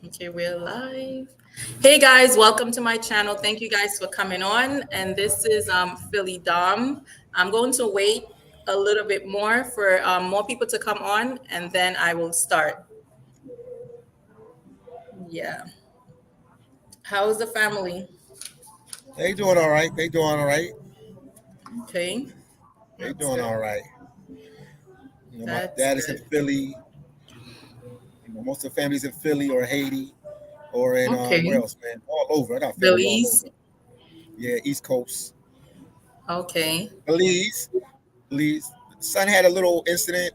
Okay, we're live. Hey guys, welcome to my channel. Thank you guys for coming on. And this is Philly Dom. I'm going to wait a little bit more for more people to come on, and then I will start. Yeah. How's the family? They doing all right. They doing all right. Okay, They that's doing good. all right. My That's dad is in good. Philly. Most of the family's in Philly or Haiti or in where Okay. else, man? All over. I got family all Belize. over. Yeah, East Coast. Okay. Belize. Belize. Son had a little incident,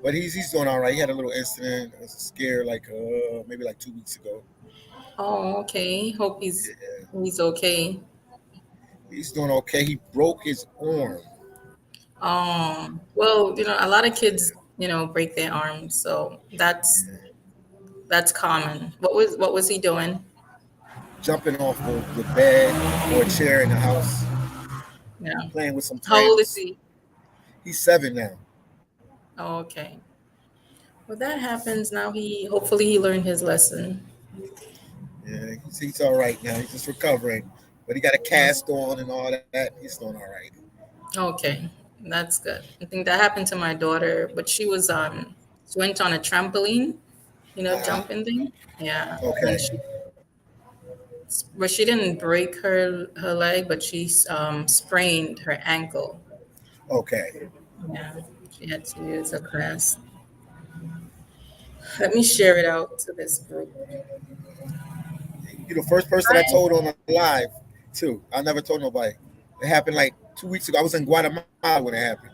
but he's doing all right. He had a little incident. It was a scare like maybe like 2 weeks ago. Oh, okay. Hope he's okay. He's doing okay. He broke his arm. Well, a lot of kids, break their arms, so that's common. What was he doing? Jumping off the bed or a chair in the house, Yeah. playing with some How old is friends. he? He's 7 now. Oh, okay. Well, that happens now. Hopefully he learned his lesson. Yeah, he's all right now. He's just recovering, but he got a cast on and all that. He's doing all right. Okay, that's good. I think that happened to my daughter, but she went on a trampoline, Uh, jumping thing. Yeah, and okay, but she didn't break her leg, but she sprained her ankle. okay. Yeah, she had to use a cast. Let me share it out to this group. You're the first person I Hi. told on the live too. I never told nobody. It happened like 2 weeks ago. I was in Guatemala when it happened.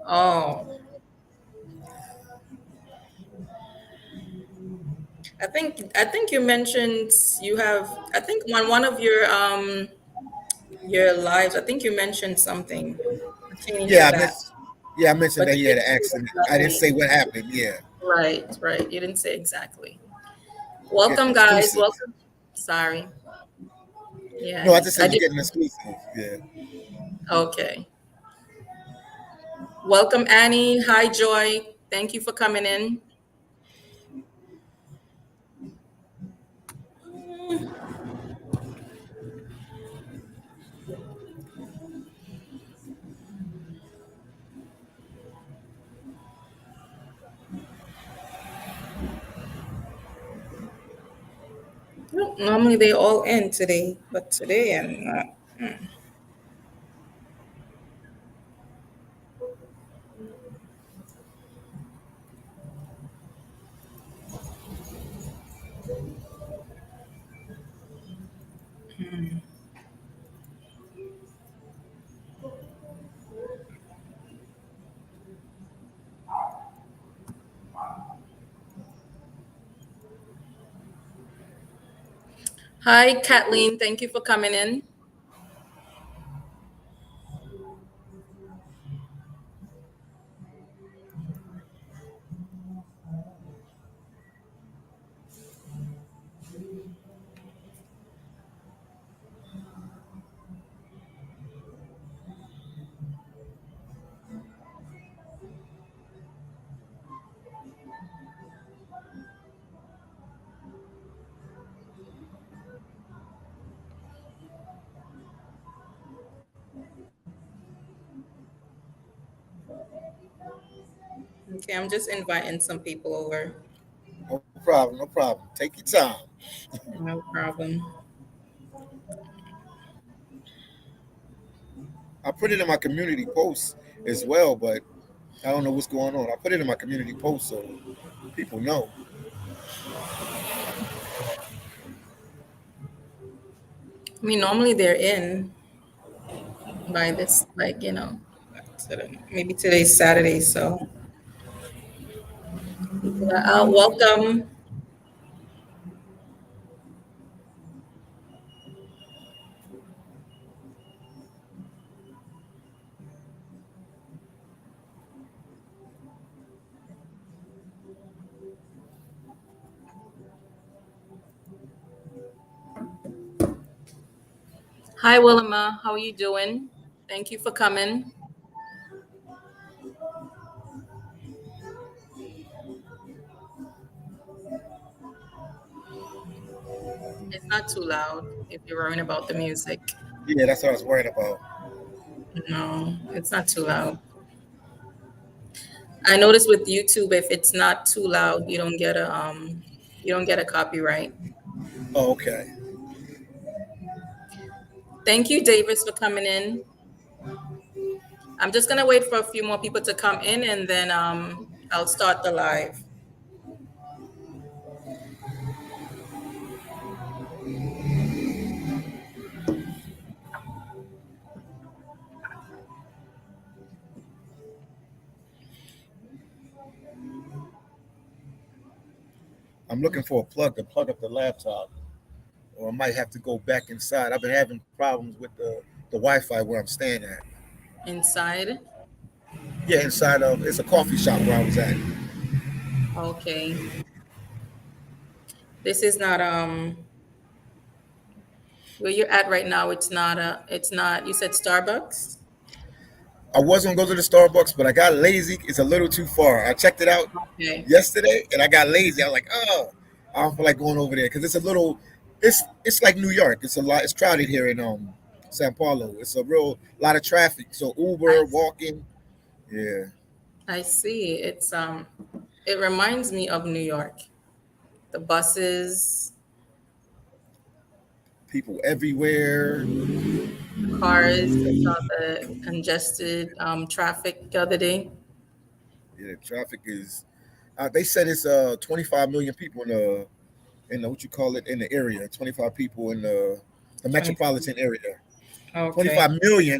Oh, I think you mentioned you have. I think on one of your lives, I think you mentioned something pertaining to Yeah, I that, mentioned. Yeah, I mentioned but that you he had didn't an say accident. I didn't exactly. say what happened. Yeah, Right, right. You didn't say exactly. I'm getting Welcome, guys. exclusive. Welcome. Sorry. Yeah, No, I just I said you're did. getting exclusive. Yeah. Okay. Welcome, Annie. Hi, Joy. Thank you for coming in. Well, normally they all end today, but today I'm not. Hi, Kathleen. Thank you for coming in. Okay, I'm just inviting some people over. No problem. No problem. Take your time. No problem. I put it in my community post as well, but I don't know what's going on. I put it in my community post so people know. I mean, normally they're in by this, maybe today's Saturday, so people are out. Welcome. Hi, Willima. How are you doing? Thank you for coming. It's not too loud if you're worrying about the music. Yeah, that's what I was worried about. No, it's not too loud. I noticed with YouTube, if it's not too loud, you don't get a copyright. Oh, okay. Thank you, Davis, for coming in. I'm just gonna wait for a few more people to come in, and then I'll start the live. I'm looking for a plug to plug up the laptop, or I might have to go back inside. I've been having problems with the Wi-Fi where I'm staying at. Inside. Yeah, inside of it's a coffee shop where I was at. Okay. This is not where you're at right now. It's not. You said Starbucks. I was gonna go to the Starbucks, but I got lazy. It's a little too far. I checked it out Okay. yesterday, and I got lazy. I was like, oh, I don't feel like going over there because it's a little. It's like New York. It's a lot. It's crowded here in San Paulo. It's a real lot of traffic. So I Uber, walking, yeah, I see. It reminds me of New York. The buses, people everywhere. cars. I saw the congested traffic the other day. Yeah, traffic is. They said it's 25 million people in the what you call it in the area. 25 people in the 20. metropolitan area. Okay. 25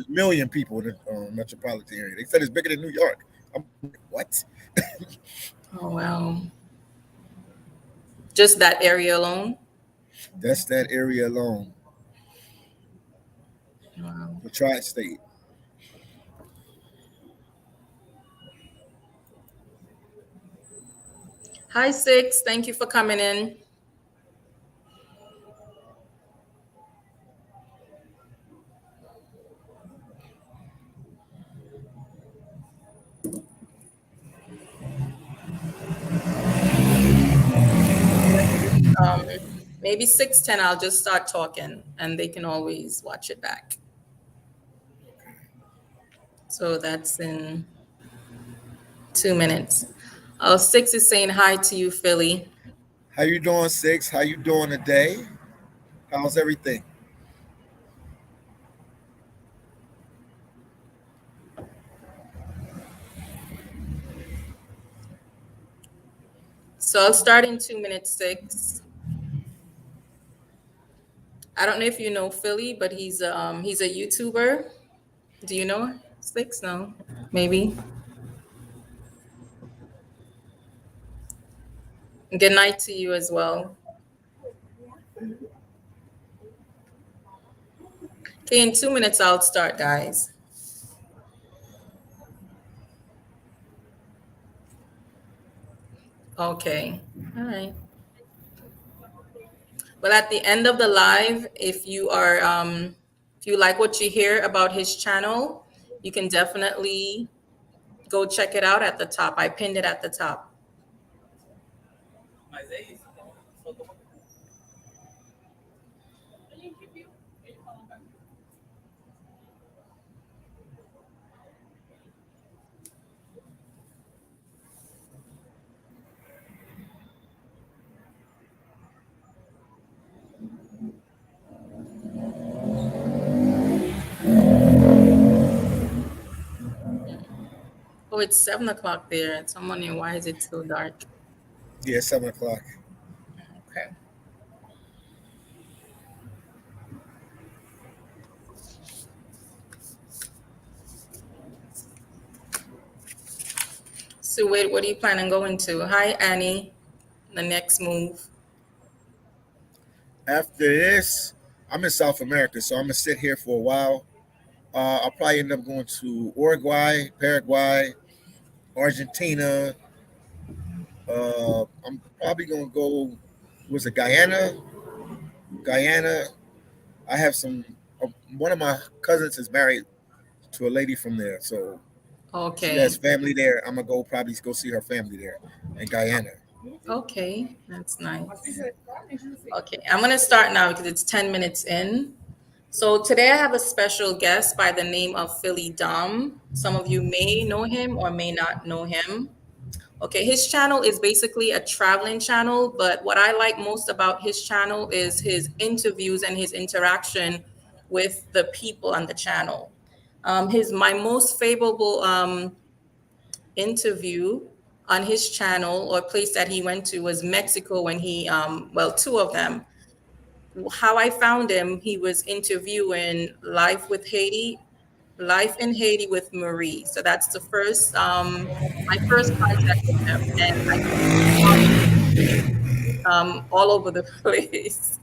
million people in the metropolitan area. They said it's bigger than New York. I'm like, what? Oh wow. Just that area alone. That's that area alone. Wow. The tri-state. Hi, Six. Thank you for coming in. Um, maybe 6:10. I'll just start talking, and they can always watch it back. So that's in 2 minutes. Oh, Six is saying hi to you, Philly. How you doing, Six? How you doing today? How's everything? So I'll start in 2 minutes, Six. I don't know if you know Philly, but he's a YouTuber. Do you know Six? No, maybe. Good night to you as well. Okay, in 2 minutes I'll start, guys. Okay, all right. Well, at the end of the live, if you like what you hear about his channel, you can definitely go check it out at the top. I pinned it at the top. Oh, it's 7 o'clock there. So I'm wondering why is it so dark? Yeah, 7 o'clock. Okay. So wait, what are you planning on going to? Hi, Annie. The next move. After this, I'm in South America, so I'm gonna sit here for a while. I'll probably end up going to Uruguay, Paraguay, Argentina. I'm probably gonna go. Was it Guyana? Guyana. I have some. One of my cousins is married to a lady from there, so she Okay. has family there. I'm gonna go probably go see her family there in Guyana. Okay, that's nice. Okay, I'm gonna start now because it's 10 minutes in. So today I have a special guest by the name of Philly Dom. Some of you may know him or may not know him. Okay, his channel is basically a traveling channel, but what I like most about his channel is his interviews and his interaction with the people on the channel. His my most favorable interview on his channel or place that he went to was Mexico when he well, two of them. How I found him, he was interviewing Life in Haiti with Marie. So that's the first my first contact with him, and I all over the place.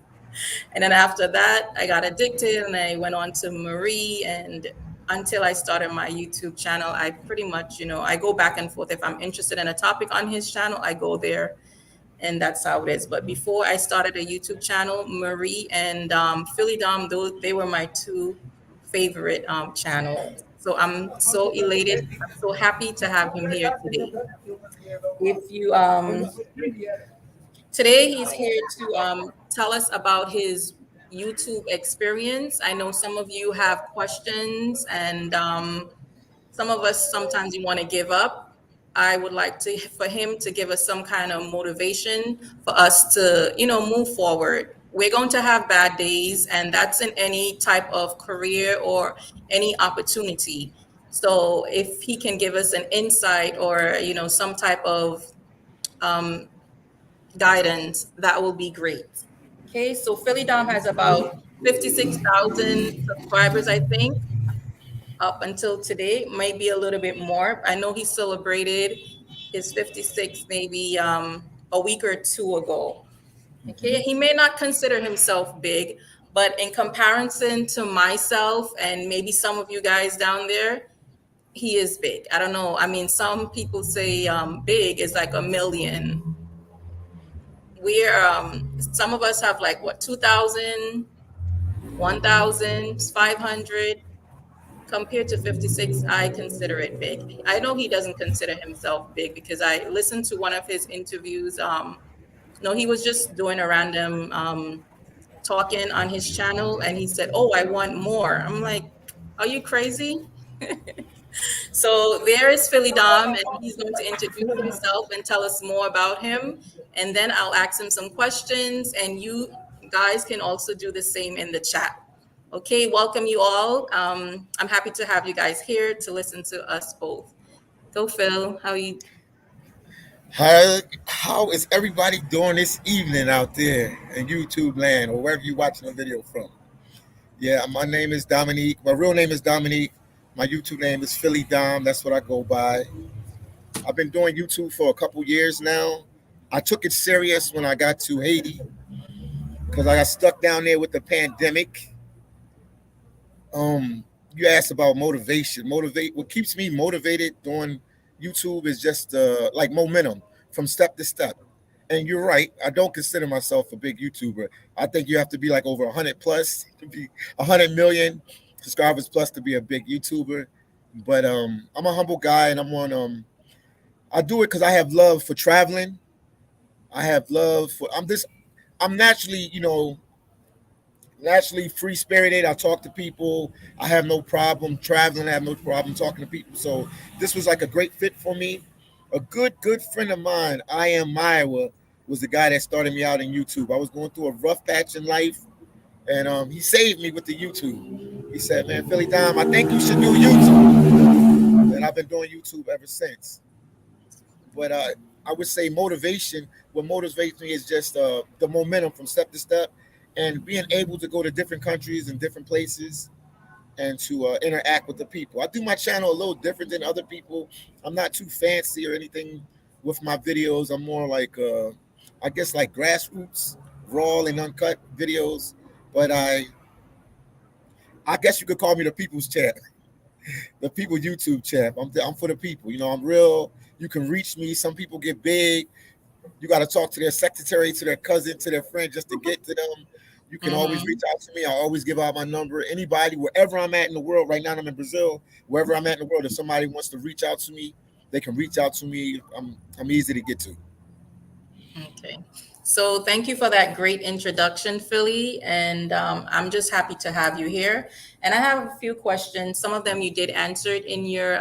And then after that, I got addicted and I went on to Marie. And until I started my YouTube channel, I pretty much, I go back and forth. If I'm interested in a topic on his channel, I go there. And that's how it is. But before I started a YouTube channel, Marie and Philly Dom, they were my two favorite channels. So I'm so elated. I'm so happy to have him here today. If you Today he's here to tell us about his YouTube experience. I know some of you have questions, and some of us sometimes you want to give up. I would like for him to give us some kind of motivation for us to, move forward. We're going to have bad days, and that's in any type of career or any opportunity. So if he can give us an insight or, some type of um, guidance, that will be great. Okay, so Philly Dom has about 56,000 subscribers, I think, up until today, maybe a little bit more. I know he celebrated his 56 maybe a week or two ago. Okay, he may not consider himself big, but in comparison to myself and maybe some of you guys down there, he is big. I don't know. I mean, some people say big is like a million. We're some of us have like what 2,000, 1,500 compared to 56. I consider it big. I know he doesn't consider himself big because I listened to one of his interviews. No, he was just doing a random talking on his channel, and he said, "Oh, I want more." I'm like, "Are you crazy?" So there is Philly Dom, and he's going to introduce himself and tell us more about him. And then I'll ask him some questions, and you guys can also do the same in the chat. Okay, welcome you all. I'm happy to have you guys here to listen to us both. Go, Phil. How are you? How is everybody doing this evening out there in YouTube land or wherever you're watching the video from? Yeah, my name is Dominique. My real name is Dominique. My YouTube name is Philly Dom. That's what I go by. I've been doing YouTube for a couple years now. I took it serious when I got to Haiti because I got stuck down there with the pandemic. You asked about motivation. What keeps me motivated doing YouTube is just like momentum from step to step. And you're right, I don't consider myself a big YouTuber. I think you have to be like over 100 plus to be 100 million subscribers plus to be a big YouTuber. But I'm a humble guy, and I do it because I have love for traveling. I have love for I'm naturally, naturally free spirited. I talk to people. I have no problem traveling. I have no problem talking to people. So this was like a great fit for me. A good friend of mine, I am Maiwa, was the guy that started me out in YouTube. I was going through a rough patch in life, and he saved me with the YouTube. He said, "Man, Philly Dom, I think you should do YouTube," and I've been doing YouTube ever since. But I would say motivation. What motivates me is just the momentum from step to step, and being able to go to different countries and different places and to interact with the people. I do my channel a little different than other people. I'm not too fancy or anything with my videos. I'm more like, I guess, like grassroots, raw and uncut videos. But I guess you could call me the people's champ, the people YouTube champ. I'm for the people. I'm real. You can reach me. Some people get big. You got to talk to their secretary, to their cousin, to their friend just to get to them. You can always reach out to me. I always give out my number. Anybody, wherever I'm at in the world, right now I'm in Brazil, wherever I'm at in the world, if somebody wants to reach out to me, they can reach out to me. I'm easy to get to. Okay. So thank you for that great introduction, Philly. And I'm just happy to have you here. And I have a few questions. Some of them you did answer it in your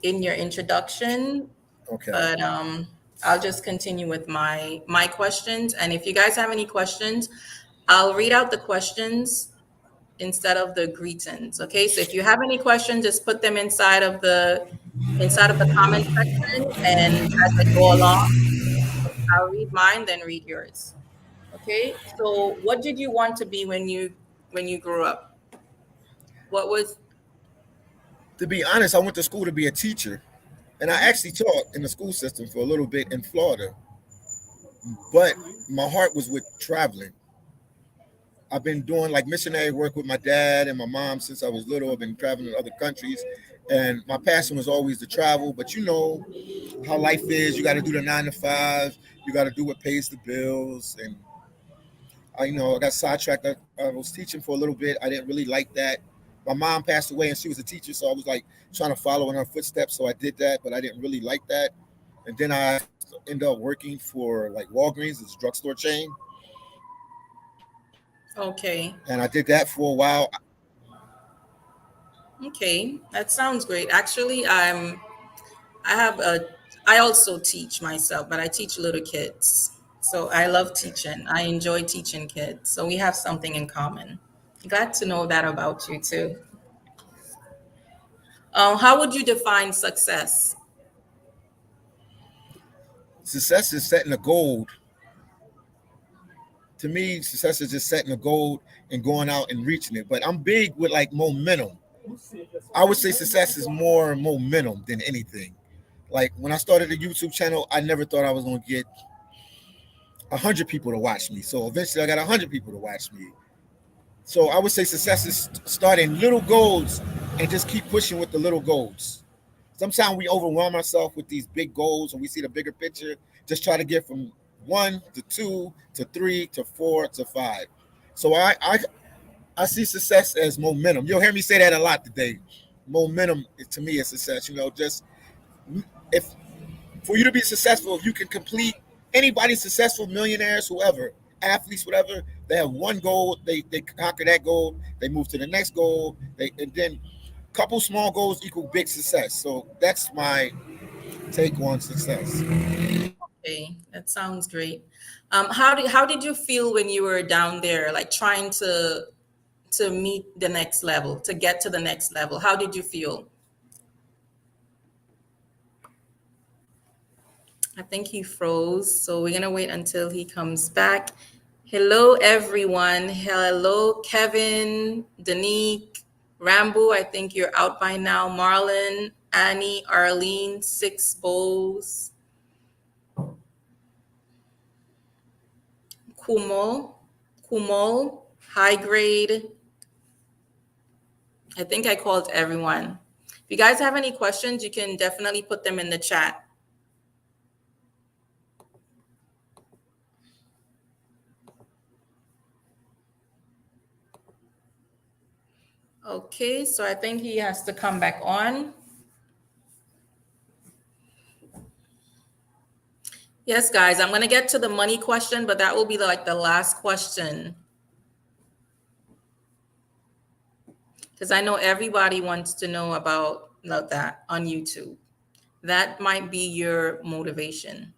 introduction, Okay. but I'll just continue with my questions. And if you guys have any questions, I'll read out the questions instead of the greetings. Okay. So if you have any questions, just put them inside of the comment section, and as I go along, I'll read mine, then read yours. Okay. So what did you want to be when you grew up? What was To be honest, I went to school to be a teacher, and I actually taught in the school system for a little bit in Florida. But my heart was with traveling. I've been doing like missionary work with my dad and my mom since I was little. I've been traveling to other countries, and my passion was always to travel. But you know how life is. You got to do the 9 to 5. You got to do what pays the bills. And I got sidetracked. I was teaching for a little bit. I didn't really like that. My mom passed away, and she was a teacher, so I was like trying to follow in her footsteps. So I did that, but I didn't really like that. And then I ended up working for like Walgreens, it's a drugstore chain, okay? and I did that for a while. Okay, that sounds great. Actually, I have a I also teach myself, but I teach little kids. So I love teaching. I enjoy teaching kids. So we have something in common. Glad to know that about you too. How would you define success? Success is setting a goal. To me, success is just setting a goal and going out and reaching it. But I'm big with like momentum. I would say success is more momentum than anything. Like when I started the YouTube channel, I never thought I was gonna get 100 people to watch me. So eventually, I got 100 people to watch me. So I would say success is starting little goals and just keep pushing with the little goals. Sometimes we overwhelm ourselves with these big goals and we see the bigger picture. Just try to get from 1 to 2 to 3 to 4 to 5. So I see success as momentum. You'll hear me say that a lot today. Momentum to me is success. Just if for you to be successful, if you can complete anybody successful, millionaires, whoever, athletes, whatever, they have one goal, they conquer that goal, they move to the next goal, and then couple small goals equal big success. So that's my take on success. Okay, that sounds great. How did you feel when you were down there, like trying to meet the next level, to get to the next level? How did you feel? I think he froze, so we're gonna wait until he comes back. Hello, everyone. Hello, Kevin, Danique, Rambo. I think you're out by now. Marlon, Annie, Arlene, Six Bowls, Kumo, Kumol, High Grade. I think I called everyone. If you guys have any questions, you can definitely put them in the chat. Okay, so I think he has to come back on. Yes, guys, I'm going to get to the money question, but that will be like the last question. Because I know everybody wants to know about that on YouTube. That might be your motivation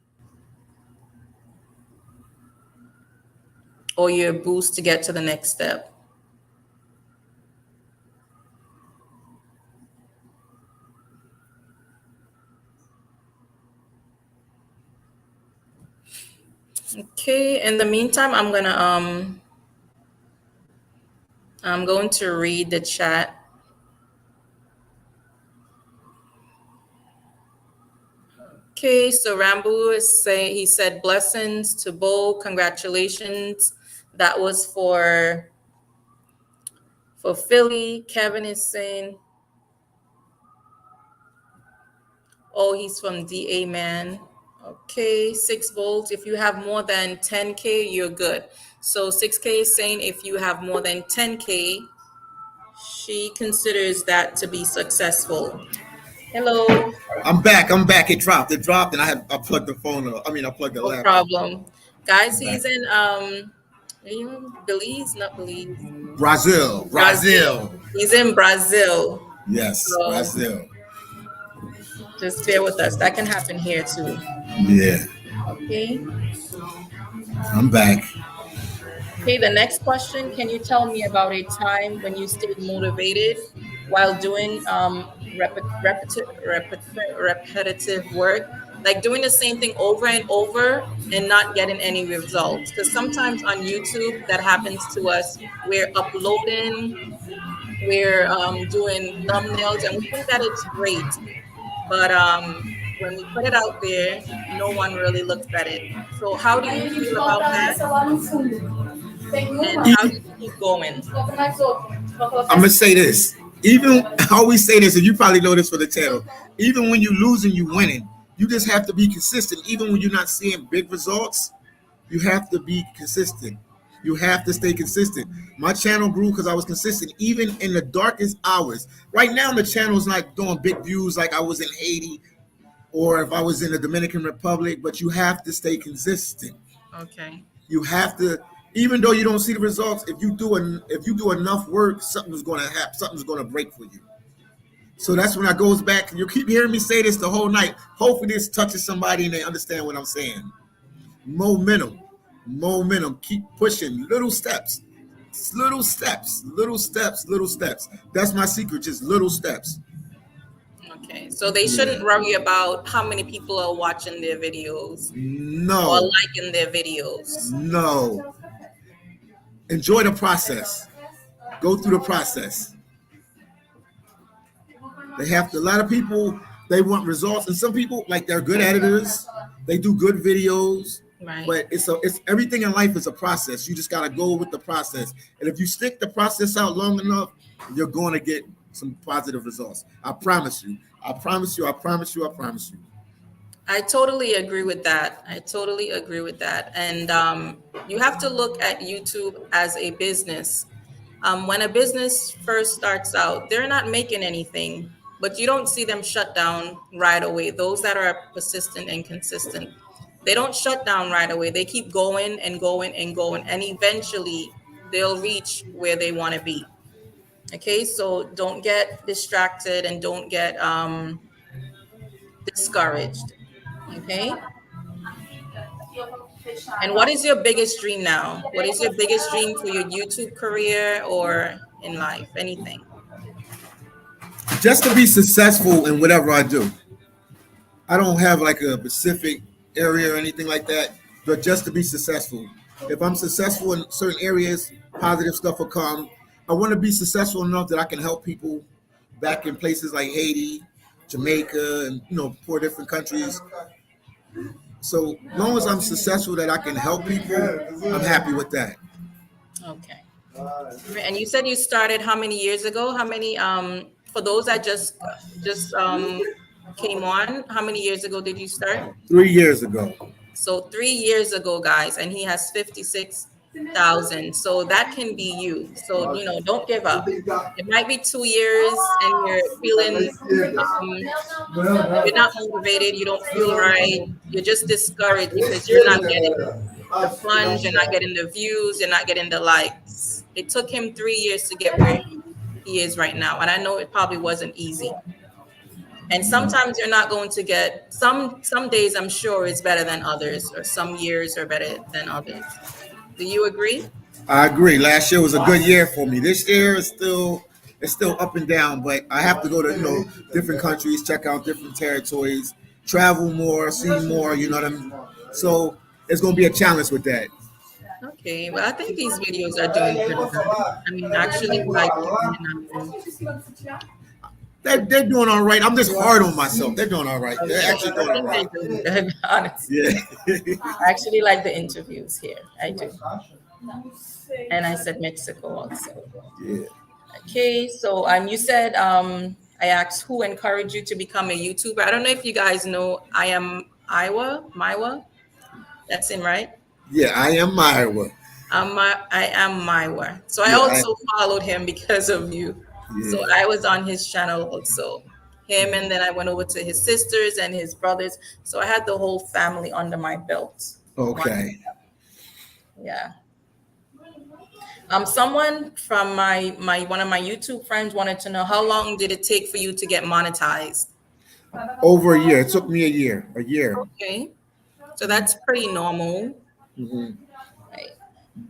or your boost to get to the next step. Okay, in the meantime, I'm going to read the chat. Okay, so Rambo is saying, he said blessings to Bo, congratulations. That was for Philly. Kevin is saying, oh, he's from DA man. Okay, 6 volts. If you have more than 10K, you're good. So 6K is saying if you have more than 10K, she considers that to be successful. Hello. I'm back. I'm back. It dropped. It dropped, and I plugged the phone. I plugged the No laptop. problem. Guys, Back. he's in Belize, not Belize. Brazil. Brazil. Brazil. He's in Brazil. Yes, So Brazil. just bear with us. That can happen here too. Yeah, Okay. I'm back. Okay, the next question. Can you tell me about a time when you stayed motivated while doing repetitive work, like doing the same thing over and over and not getting any results? Because sometimes on YouTube that happens to us. We're uploading, we're doing thumbnails, and we think that it's great, but when we put it out there, no one really looks at it. So how do you feel about that? And how do you keep going? I'm gonna say this. Even I always say this, and you probably know this for the channel. Even when you losing, you winning. You just have to be consistent. Even when you're not seeing big results, you have to be consistent. You have to stay consistent. My channel grew because I was consistent, even in the darkest hours. Right now, the channel is not doing big views like I was in Haiti or if I was in the Dominican Republic. But you have to stay consistent. Okay. You have to, even though you don't see the results. If you do enough work, something's going to happen. Something's going to break for you. So that's when I goes back. You keep hearing me say this the whole night. Hopefully, this touches somebody and they understand what I'm saying. Momentum. Keep pushing. Little steps. That's my secret. Just little steps. Okay. So they shouldn't worry about how many people are watching their videos or No. liking their videos. No. Enjoy the process. Go through the process. They have to, a lot of people, they want results, and some people, like, they're good editors, they do good videos, Right. but it's everything in life is a process. You just got to go with the process, and if you stick the process out long enough, you're going to get some positive results. I promise you. I promise you. I totally agree with that. And you have to look at YouTube as a business. When a business first starts out, they're not making anything, but you don't see them shut down right away. Those that are persistent and consistent, they don't shut down right away. They keep going and going and going, and eventually they'll reach where they want to be. Okay, so don't get distracted and don't get discouraged. Okay. And what is your biggest dream now? What is your biggest dream for your YouTube career or in life? Anything? Just to be successful in whatever I do. I don't have like a specific area or anything like that, but just to be successful. If I'm successful in certain areas, positive stuff will come. I want to be successful enough that I can help people back in places like Haiti, Jamaica, and poor different countries. So long as I'm successful that I can help people, I'm happy with that. Okay. And you said you started how many years ago? How many for those that just came on, how many years ago did you start? 3 years ago. So 3 years ago, guys, and he has 56,000. So that can be you. So don't give up. It might be 2 years and you're feeling you're not motivated, you don't feel right, you're just discouraged because you're not getting the funds, you're not getting the views, you're not getting the likes. It took him 3 years to get where he is right now, and I know it probably wasn't easy. And sometimes you're not going to get some days, I'm sure, is better than others, or some years are better than others. Do you agree? I agree. Last year was a good year for me. This year is still up and down, but I have to go to different countries, check out different territories, travel more, see more. You know what I mean? So it's going to be a challenge with that. Okay, well, I think these videos are doing pretty good. I mean, actually, like, they're doing all right. I'm just hard on myself. They're doing all right. They're actually doing all right. Good, honestly. Yeah. I actually like the interviews here. I do. And I said Mexico also. Yeah. Okay, so you said I asked who encouraged you to become a YouTuber. I don't know if you guys know I am Maiwa. That's him, right? Yeah, I am Maiwa. I am Maiwa. So I also followed him because of you. Yeah. So I was on his channel also. him, and then I went over to his sisters and his brothers. So I had the whole family under my belt. Okay. Yeah. Someone from my one of my YouTube friends wanted to know, how long did it take for you to get monetized? Over a year. It took me a year. Okay. So that's pretty normal. Mhm. Right.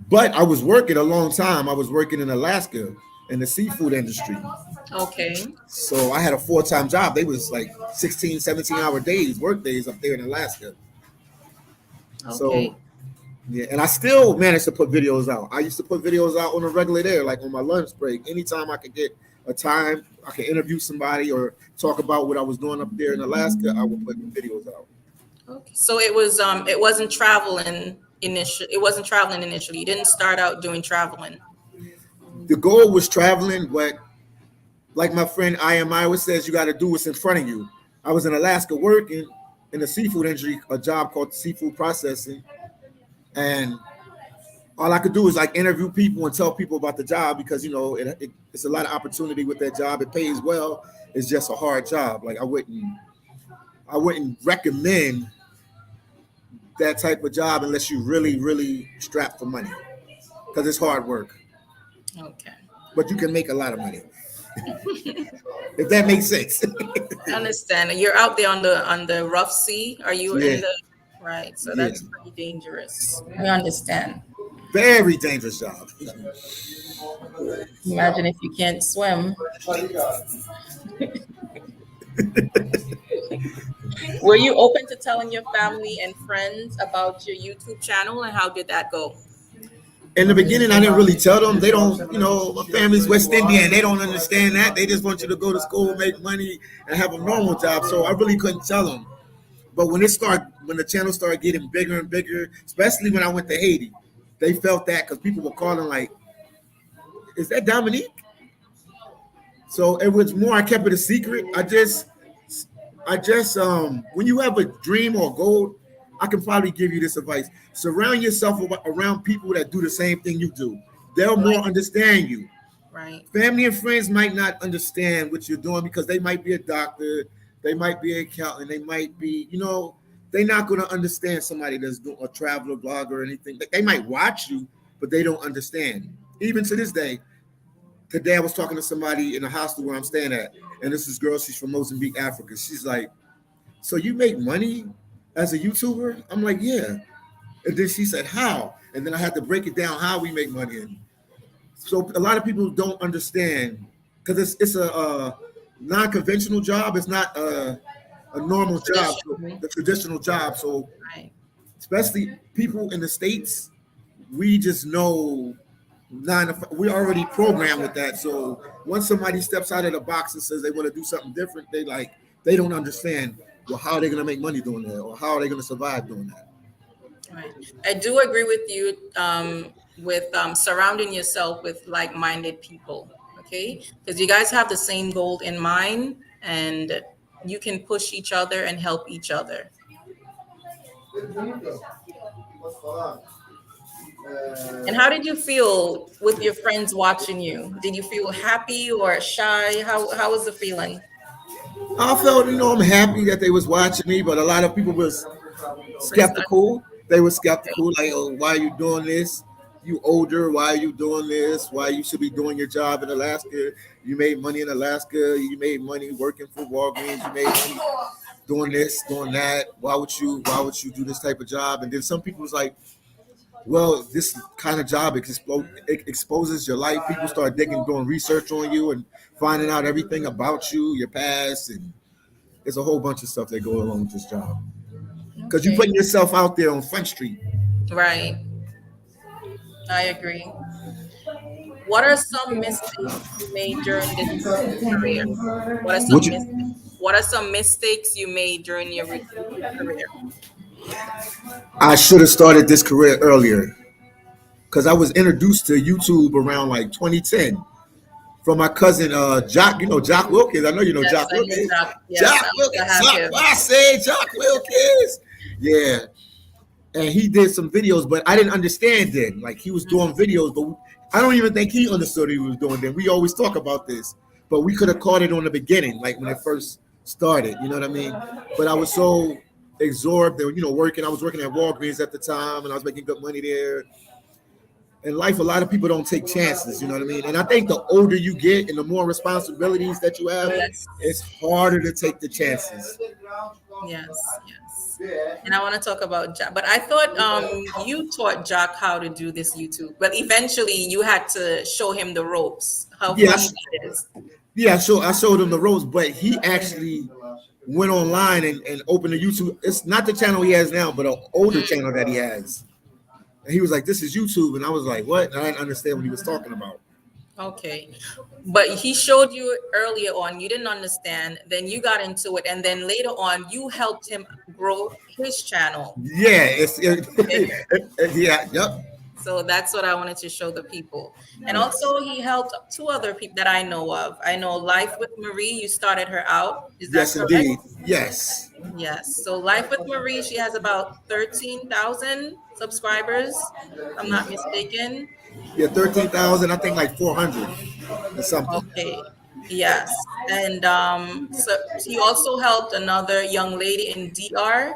But I was working a long time. I was working in Alaska in the seafood industry. Okay. So I had a full-time job. They was like 16, 17-hour days, work days up there in Alaska. Okay. So yeah, and I still managed to put videos out. I used to put videos out on a regular day, like on my lunch break. Anytime I could get a time, I could interview somebody or talk about what I was doing up there in Alaska, I would put videos out. Okay. So it wasn't traveling initially. It wasn't traveling initially. You didn't start out doing traveling. The goal was traveling, but like my friend I Am Iowa says, you got to do what's in front of you. I was in Alaska working in the seafood industry, a job called seafood processing, and all I could do is like interview people and tell people about the job because it's a lot of opportunity with that job. It pays well. It's just a hard job. Like I wouldn't recommend that type of job unless you really, really strapped for money because it's hard work. Okay. But you can make a lot of money. If that makes sense. I understand. You're out there on the rough sea. Are you in the right? So that's pretty dangerous. I understand. Very dangerous job. Imagine if you can't swim. Were you open to telling your family and friends about your YouTube channel, and how did that go? In the beginning, I didn't really tell them. They don't, my family's West Indian. They don't understand that. They just want you to go to school, make money, and have a normal job. So I really couldn't tell them. But when the channel started getting bigger and bigger, especially when I went to Haiti, they felt that because people were calling like, "Is that Dominique?" So it was more. I kept it a secret. I just, when you have a dream or goal, I can probably give you this advice. Surround yourself around people that do the same thing you do. They'll more understand you. Right. Family and friends might not understand what you're doing because they might be a doctor, they might be an accountant, they might be, they're not going to understand somebody that's doing a traveler blog or anything. They might watch you, but they don't understand. Even to this day, today I was talking to somebody in the hostel where I'm staying at, and this girl, she's from Mozambique, Africa. She's like, "So you make money as a YouTuber?" I'm like, "Yeah." And then she said, "How?" And then I had to break it down how we make money. And so a lot of people don't understand because it's a non-conventional job. It's not a normal job, the traditional job. So especially people in the States, we just know we're already programmed with that. So once somebody steps out of the box and says they want to do something different, they don't understand, well, how are they going to make money doing that, or how are they going to survive doing that? Right. I do agree with you with surrounding yourself with like-minded people. Okay, because you guys have the same goal in mind, and you can push each other and help each other. And how did you feel with your friends watching you? Did you feel happy or shy? How was the feeling? I felt, I'm happy that they was watching me, but a lot of people was skeptical. They were skeptical, like, "Oh, why are you doing this? You older, why are you doing this? Why you should be doing your job in Alaska? You made money in Alaska. You made money working for Walgreens. You made money doing this, doing that. Why would you do this type of job?" And then some people was like, "Well, this kind of job it exposes your life. People start doing research on you and finding out everything about you, your past, and there's a whole bunch of stuff that go along with this job. Because you're putting yourself out there on Front Street." Right. I agree. What are some mistakes you made during this career? What are some mistakes you made during your career? I should have started this career earlier because I was introduced to YouTube around like 2010 from my cousin Jock. Jock Wilkins. I know you know Jock Wilkins. Jock Wilkins. I say Jock Wilkins. Yeah. And he did some videos, but I didn't understand then. Like he was doing videos, but I don't even think he understood what he was doing then. We always talk about this. but we could have caught it on the beginning, like when it first started. You know what I mean? But I was so absorbed, working. I was working at Walgreens at the time, and I was making good money there. In life, a lot of people don't take chances. You know what I mean? And I think the older you get and the more responsibilities that you have, Yes. it's harder to take the chances. Yes, yes. And I want to talk about Jack, but I thought you taught Jack how to do this YouTube, but eventually you had to show him the ropes, how funny Yes. that is. Yeah, I showed him the ropes, but he actually went online and opened a YouTube. It's not the channel he has now, but an older channel that he has. And he was like, "This is YouTube," and I was like, "What?" And I didn't understand what he was talking about. Okay. But he showed you earlier on, you didn't understand, then you got into it, and then later on, you helped him grow his channel. Yeah, yeah, yep. So that's what I wanted to show the people. And also, he helped two other people that I know of. I know Life with Marie, you started her out. Is that Yes, correct? indeed. Yes. Yes. So Life with Marie, she has about 13,000 subscribers, if I'm not mistaken. Yeah, 13,000. I think like 400 or something. Okay. Yes. And so he also helped another young lady in DR,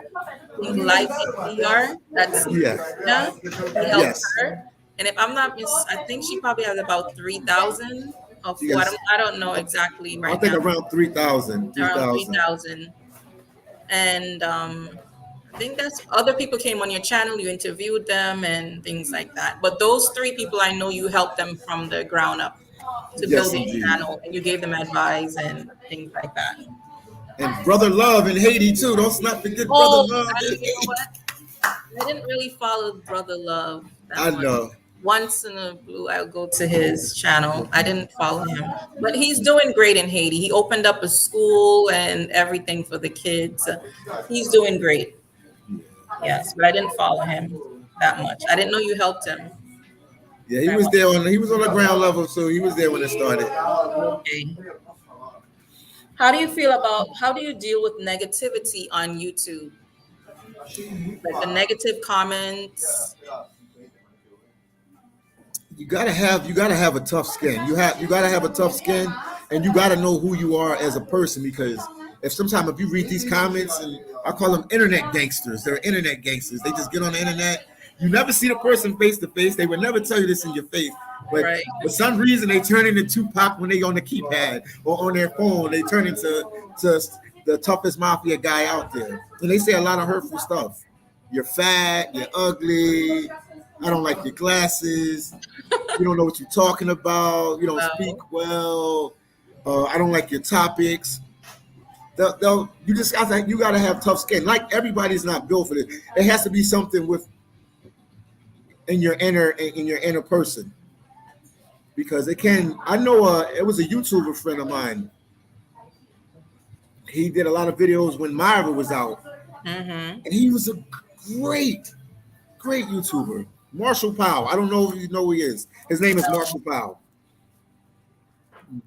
in Life in DR. That's Yeah. yeah. He helped Yes. her. And if I'm not I think she probably has about 3,000 or four. Yes. I don't know exactly I right think now. around 3,000. Around 3,000. And I think that's other people came on your channel, you interviewed them and things like that. But those three people, I know you helped them from the ground up to Yes, build their indeed. channel, and you gave them advice and things like that. And Brother Love in Haiti too. Don't not forget Oh, Brother Love. you know what? I didn't really follow Brother Love that I much. know. Once in a blue, I'll go to his channel. I didn't follow him, but he's doing great in Haiti. He opened up a school and everything for the kids. He's doing great. Yes, but I didn't follow him that much. I didn't know you helped him. Yeah, he was there he was on the ground level, so he was there when it started. Okay. How do you deal with negativity on YouTube? Like the negative comments. You gotta have a tough skin. You gotta have a tough skin, and you gotta know who you are as a person, because if you read these comments, and I call them internet gangsters, they're internet gangsters. They just get on the internet. You never see the person face to face. They would never tell you this in your face. But Right. for some reason, they turn into Tupac when they on the keypad or on their phone. They turn into the toughest mafia guy out there, and they say a lot of hurtful stuff. You're fat. You're ugly. I don't like your glasses. You don't know what you're talking about. You don't speak well. I don't like your topics. You gotta have tough skin. Like, everybody's not built for this. It has to be something in your inner person, because it can. I know it was a YouTuber friend of mine. He did a lot of videos when Myra was out, and he was a great YouTuber. Marshall Powell. I don't know if you know who he is. His name is Marshall Powell.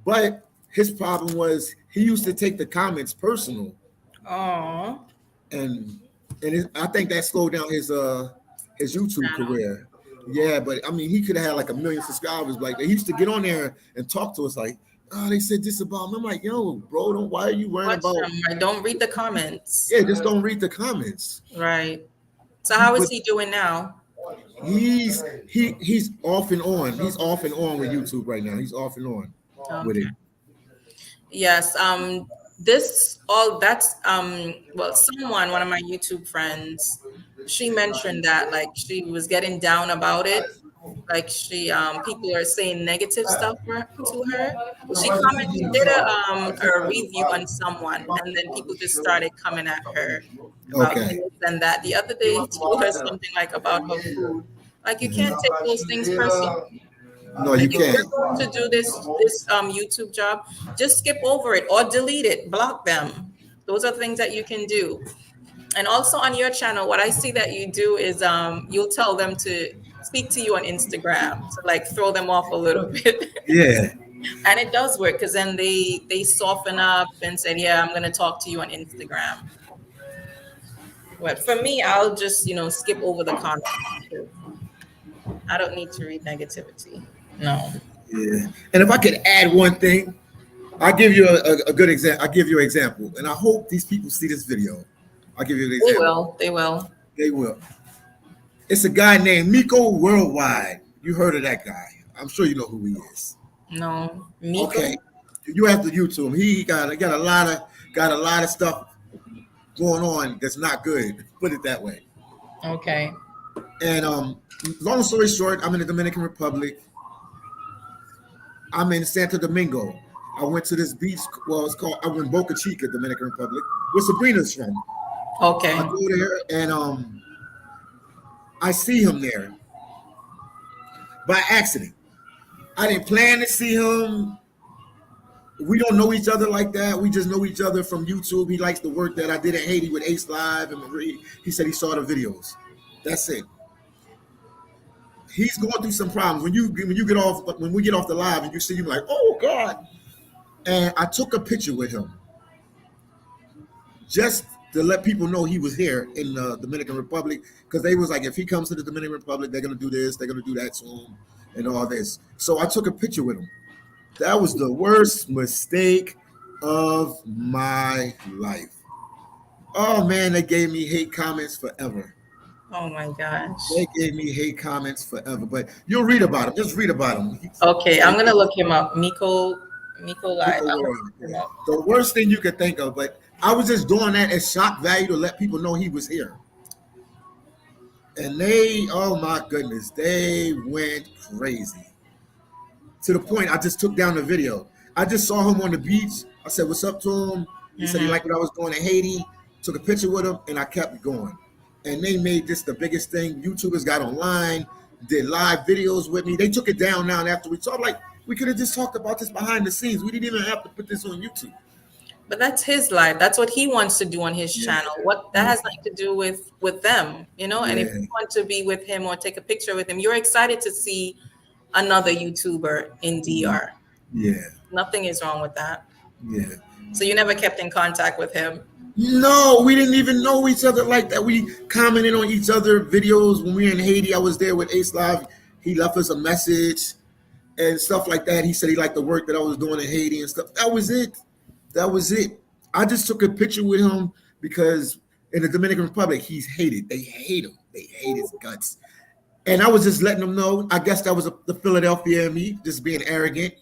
But his problem was he used to take the comments personal. Oh. And I think that slowed down his YouTube career. Yeah, but I mean, he could have had like 1 million subscribers. Like, he used to get on there and talk to us like, "Oh, they said this about me." I'm like, "Yo, bro, why are you worrying about?" Don't read the comments. Yeah, just don't read the comments. Right. So how is he doing now? He's off and on. He's off and on with YouTube right now. He's off and on with it. Yes. One of my YouTube friends, she mentioned that, like, she was getting down about it. Like, people are saying negative stuff to her. She did a review on someone, and then people just started coming at her about this and that. The other day, he told her something like about her food. Like, you can't take those things personally. No, you can't. If you're going to do this YouTube job, just skip over it or delete it, block them. Those are things that you can do. And also on your channel, what I see that you do is you'll tell them to speak to you on Instagram, to like throw them off a little bit. Yeah. And it does work, because then they soften up and say, "Yeah, I'm going to talk to you on Instagram." But for me, I'll just skip over the comments. I don't need to read negativity. No. Yeah. And if I could add one thing, I'll give you a good example. I'll give you an example, and I hope these people see this video. I'll give you an They example. will. They will. They will. It's a guy named Miko Worldwide. You heard of that guy? I'm sure you know who he is. No. Miko? Okay, you have to YouTube him. He got a lot of stuff going on that's not good. Put it that way. Okay. And long story short, I'm in the Dominican Republic. I'm in Santo Domingo. I went to this beach. Well, it's called. I went in Boca Chica, Dominican Republic, where Sabrina's from. Okay. I go there and I see him there by accident. I didn't plan to see him. We don't know each other like that. We just know each other from YouTube. He likes the work that I did in Haiti with Ace Live and Marie. He said he saw the videos. That's it. He's going through some problems. When we get off the live and you see him like, oh God. And I took a picture with him just to let people know he was here in the Dominican Republic, because they was like, if he comes to the Dominican Republic, they're gonna do this, they're gonna do that to him, and all this. So I took a picture with him. That was the worst mistake of my life. Oh man, they gave me hate comments forever. Oh my gosh. They gave me hate comments forever, but you'll read about him. Just read about him. Okay, I'm gonna look him up. Miko Live. The worst thing you could think of, but I was just doing that as shock value to let people know he was here. And they, oh my goodness, they went crazy. To the point I just took down the video. I just saw him on the beach. I said, what's up to him? He said he liked what I was doing in Haiti. Took a picture with him, and I kept going. And they made this the biggest thing. YouTubers got online, did live videos with me. They took it down now and after we talked, like, we could have just talked about this behind the scenes. We didn't even have to put this on YouTube. But that's his life. That's what he wants to do on his channel. What that has nothing to do with them, you know? And if you want to be with him or take a picture with him, you're excited to see another YouTuber in DR. Yeah. Nothing is wrong with that. Yeah. So you never kept in contact with him? No, we didn't even know each other like that. We commented on each other videos when we were in Haiti. I was there with Ace Live. He left us a message and stuff like that. He said he liked the work that I was doing in Haiti and stuff. That was it. That was it. I just took a picture with him because in the Dominican Republic, he's hated. They hate him. They hate his guts. And I was just letting them know. I guess that was the Philadelphia in me, just being arrogant.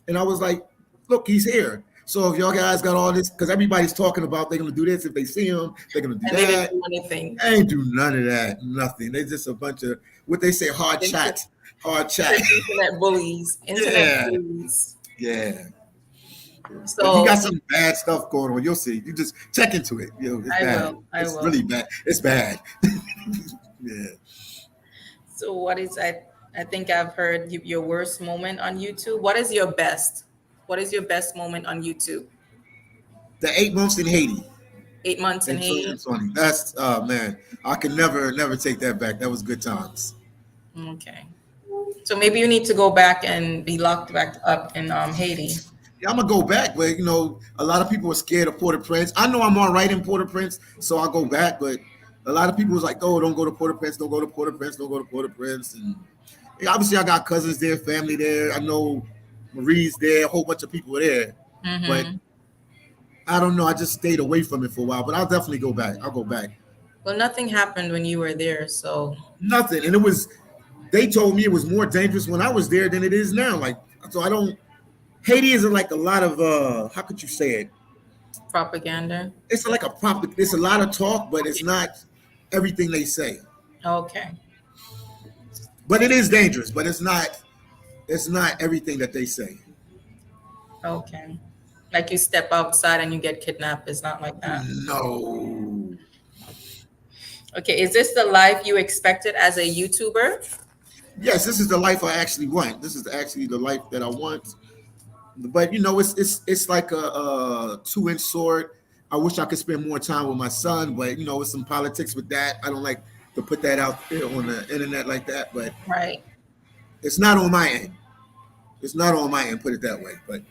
And I was like, look, he's here. So if y'all guys got all this, because everybody's talking about they're going to do this. If they see him, they're going to do and that. They didn't do anything. They ain't do none of that. Nothing. They just a bunch of, what they say, hard chat. Hard chat. Internet bullies. Bullies. Yeah. So you got some bad stuff going on. You'll see. You just check into it. You know, it's bad. It's really bad. It's bad. Yeah. So what is I think I've heard your worst moment on YouTube. What is your best? What is your best moment on YouTube? The 8 months in Haiti. 8 months in Haiti. That's man. I can never take that back. That was good times. Okay. So maybe you need to go back and be locked back up in Haiti. Yeah, I'm gonna go back, but you know, a lot of people are scared of Port-au-Prince. I know I'm all right in Port-au-Prince, so I'll go back. But a lot of people was like, "Oh, don't go to Port-au-Prince, don't go to Port-au-Prince, don't go to Port-au-Prince." And obviously, I got cousins there, family there. I know Marie's there, a whole bunch of people there. But I don't know. I just stayed away from it for a while. But I'll definitely go back. I'll go back. Well, nothing happened when you were there, so nothing. And it was. They told me it was more dangerous when I was there than it is now. Like, so I don't. Haiti isn't like a lot of how could you say it? Propaganda. It's like it's a lot of talk, but it's not everything they say. Okay. But it is dangerous, but it's not everything that they say. Okay. Like you step outside and you get kidnapped. It's not like that. No. Okay. Is this the life you expected as a YouTuber? Yes, this is the life I actually want. This is actually the life that I want. But you know, it's like a 2-inch sword. I wish I could spend more time with my son, but you know, with some politics with that, I don't like to put that out there on the internet like that. But right, it's not on my end. It's not on my end. Put it that way. But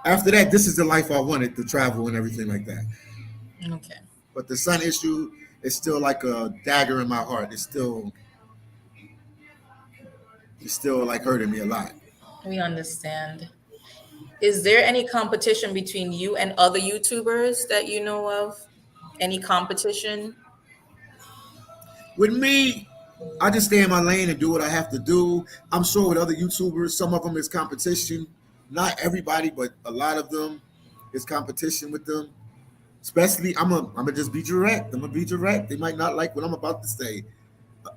after that, this is the life I wanted, to travel and everything like that. Okay. But the son issue is still like a dagger in my heart. It's still like hurting me a lot. We understand. Is there any competition between you and other YouTubers that you know of? Any competition? With me, I just stay in my lane and do what I have to do. I'm sure with other YouTubers, some of them is competition. Not everybody, but a lot of them is competition with them. Especially, I'm gonna just be direct. I'm gonna be direct. They might not like what I'm about to say.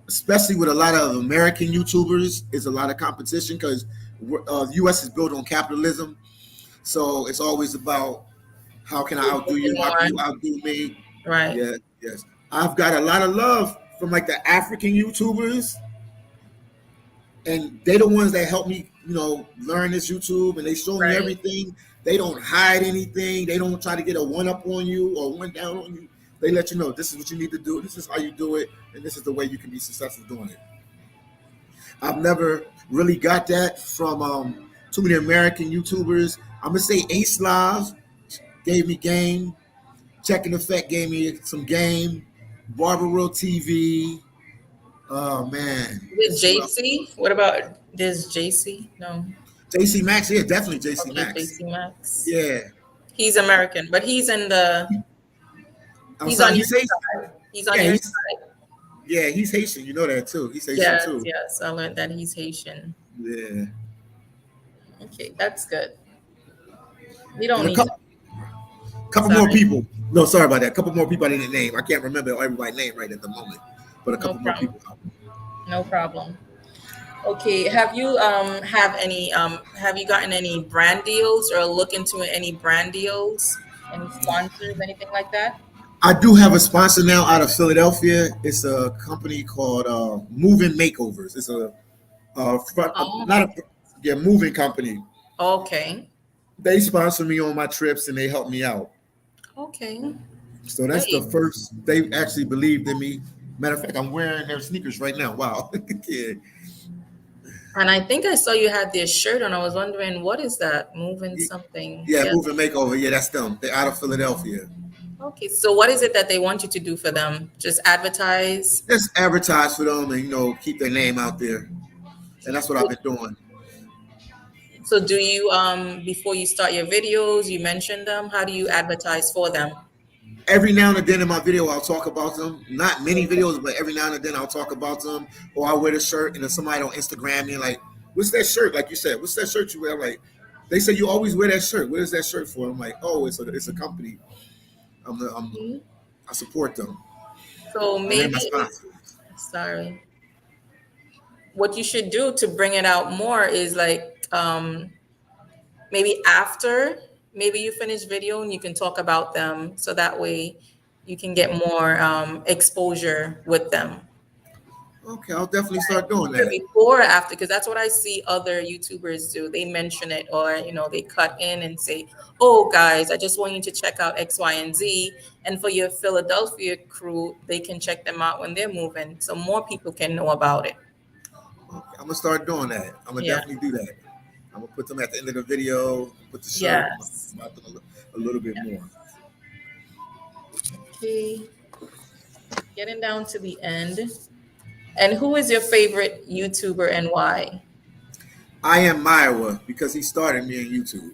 Especially with a lot of American YouTubers, is a lot of competition because the U.S. is built on capitalism. So it's always about how can I Who's outdo making you? How can you more? outdo me? Right. Yeah, yes. I've got a lot of love from like the African YouTubers, and they the ones that help me, learn this YouTube, and they show me Right. everything. They don't hide anything. They don't try to get a one up on you or one down on you. They let you know this is what you need to do. This is how you do it, and this is the way you can be successful doing it. I've never really got that from too many American YouTubers. I'm gonna say Ace Live gave me game. Checking Effect gave me some game. Barber World TV. Oh man, With it's what JC? What about this JC? No. JC Max. Yeah, definitely JC Okay, Max. JC Max. Yeah, He's American, but I'm he's sorry. on your He's Haitian. side. He's on Yeah, your he's side. yeah he's Haitian. You know that too. He's Haitian Yes, too. yes. I learned that he's Haitian. Yeah, Okay, that's good. We don't and a need to. couple more Sorry. people. No, sorry about that. A couple more people I didn't name. I can't remember everybody's name right at the moment, but a No couple more problem. people. No problem. Okay, have you gotten any brand deals or look into any brand deals? Any sponsors, anything like that? I do have a sponsor now out of Philadelphia. It's a company called Moving Makeovers. It's not Oh, a yeah moving company. okay. They sponsor me on my trips and they help me out. Okay. So that's the Great. first they actually believed in me. Matter of fact, I'm wearing their sneakers right now. Wow. Yeah. And I think I saw you had this shirt on. I was wondering, what is that? Moving something. Yeah, Yeah. Moving Makeover. Yeah, that's them. They're out of Philadelphia. Okay. So what is it that they want you to do for them? Just advertise? Just advertise for them and keep their name out there. And that's what I've been doing. So do you before you start your videos, you mention them? How do you advertise for them? Every now and then in my video, I'll talk about them. Not many videos, but every now and then I'll talk about them. Or I'll wear the shirt, and then somebody on Instagram me like, "What's that shirt?" Like you said, "What's that shirt you wear?" I'm like, they say you always wear that shirt. What is that shirt for? I'm like, "Oh, it's a company. Mhm. I support them, So and they're my maybe, sponsor." sorry, what you should do to bring it out more is like maybe after maybe you finish video and you can talk about them so that way you can get more exposure with them. Okay, I'll definitely start doing Either that. before or after, because that's what I see other YouTubers do. They mention it, or they cut in and say, "Oh, guys, I just want you to check out X, Y, and Z." And for your Philadelphia crew, they can check them out when they're moving, so more people can know about it. Okay, I'm gonna start doing that. I'm gonna Yeah. definitely do that. I'm gonna put them at the end of the video. Put the shirt. I'm gonna Yes. talk about them a little bit more. Okay. Getting down to the end. And who is your favorite YouTuber and why? I am Maiwa because he started me on YouTube.